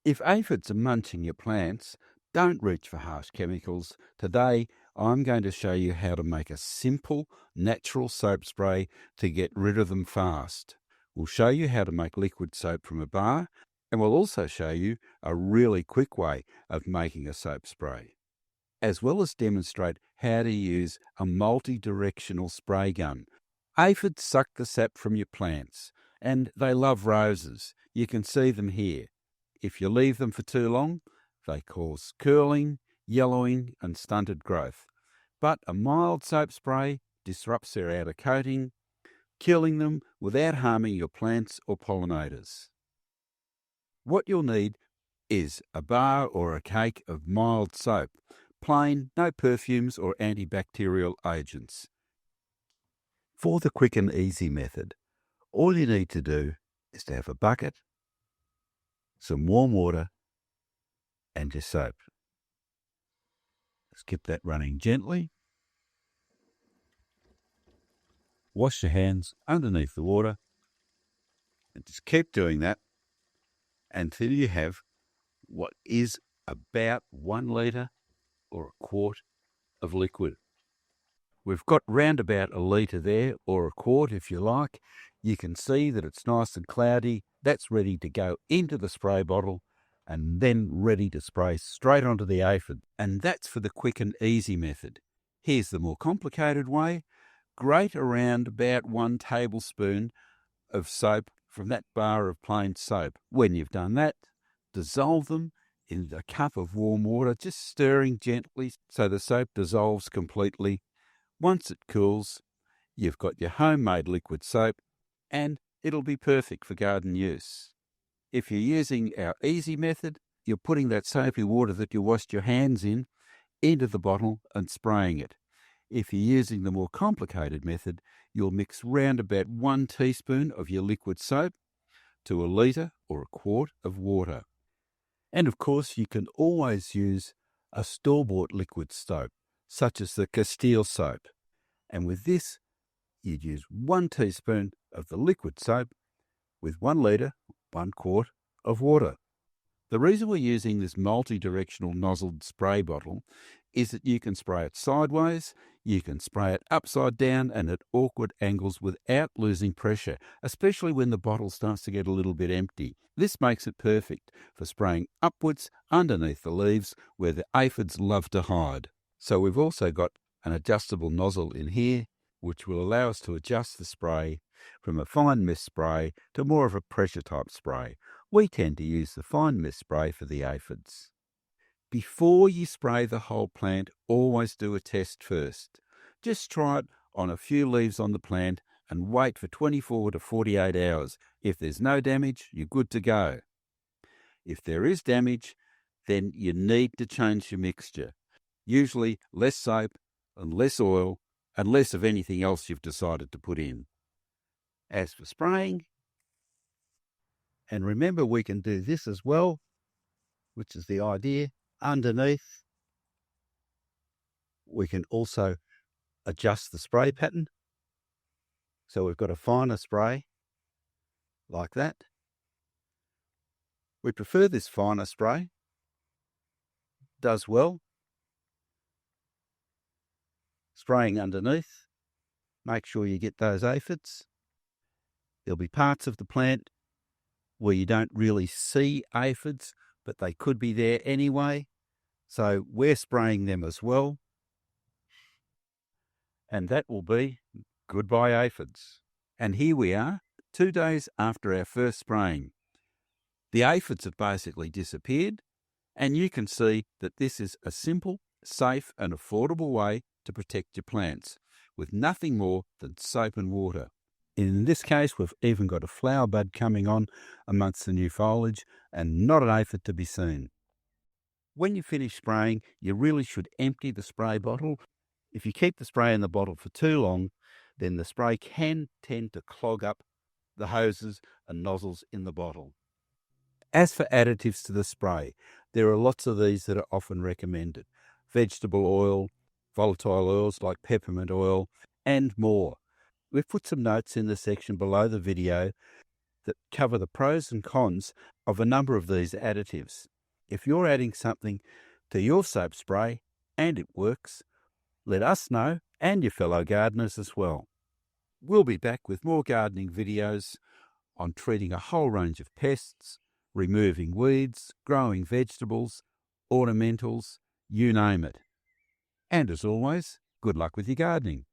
If aphids are munching your plants, don't reach for harsh chemicals. Today, I'm going to show you how to make a simple, natural soap spray to get rid of them fast. We'll show you how to make liquid soap from a bar, and we'll also show you a really quick way of making a soap spray, as well as demonstrate how to use a multi-directional spray gun. Aphids suck the sap from your plants, and they love roses. You can see them here. If you leave them for too long, they cause curling, yellowing, and stunted growth. But a mild soap spray disrupts their outer coating, killing them without harming your plants or pollinators. What you'll need is a bar or a cake of mild soap, plain, no perfumes or antibacterial agents. For the quick and easy method, all you need to do is to have a bucket, some warm water, and your soap. Just keep that running gently. Wash your hands underneath the water, and just keep doing that until you have what is about 1 litre or a quart of liquid. We've got round about 1 litre there, or a quart if you like. You can see that it's nice and cloudy. That's ready to go into the spray bottle and then ready to spray straight onto the aphid. And that's for the quick and easy method. Here's the more complicated way. Grate around about 1 tablespoon of soap from that bar of plain soap. When you've done that, dissolve them in a cup of warm water, just stirring gently so the soap dissolves completely. Once it cools, you've got your homemade liquid soap, and it'll be perfect for garden use. If you're using our easy method, you're putting that soapy water that you washed your hands in into the bottle and spraying it. If you're using the more complicated method, you'll mix round about 1 teaspoon of your liquid soap to 1 litre or a quart of water. And of course, you can always use a store-bought liquid soap, such as the Castille Soap. And with this, you'd use 1 teaspoon of the liquid soap with 1 litre, 1 quart of water. The reason we're using this multi-directional nozzled spray bottle is that you can spray it sideways, you can spray it upside down and at awkward angles without losing pressure, especially when the bottle starts to get a little bit empty. This makes it perfect for spraying upwards underneath the leaves where the aphids love to hide. So we've also got an adjustable nozzle in here, which will allow us to adjust the spray from a fine mist spray to more of a pressure type spray. We tend to use the fine mist spray for the aphids. Before you spray the whole plant, always do a test first. Just try it on a few leaves on the plant and wait for 24 to 48 hours. If there's no damage, you're good to go. If there is damage, then you need to change your mixture. Usually less soap and less oil and less of anything else you've decided to put in. As for spraying, and remember we can do this as well, which is the idea. Underneath, we can also adjust the spray pattern. So we've got a finer spray like that. We prefer this finer spray. Does well. Spraying underneath, make sure you get those aphids. There'll be parts of the plant where you don't really see aphids, but they could be there anyway. So we're spraying them as well. And that will be goodbye aphids. And here we are, 2 days after our first spraying. The aphids have basically disappeared, and you can see that this is a simple, safe and affordable way to protect your plants with nothing more than soap and water. In this case, we've even got a flower bud coming on amongst the new foliage and not an aphid to be seen. When you finish spraying, you really should empty the spray bottle. If you keep the spray in the bottle for too long, then the spray can tend to clog up the hoses and nozzles in the bottle. As for additives to the spray, there are lots of these that are often recommended. Vegetable oil, volatile oils like peppermint oil, and more. We've put some notes in the section below the video that cover the pros and cons of a number of these additives. If you're adding something to your soap spray and it works, let us know and your fellow gardeners as well. We'll be back with more gardening videos on treating a whole range of pests, removing weeds, growing vegetables, ornamentals, you name it. And as always, good luck with your gardening.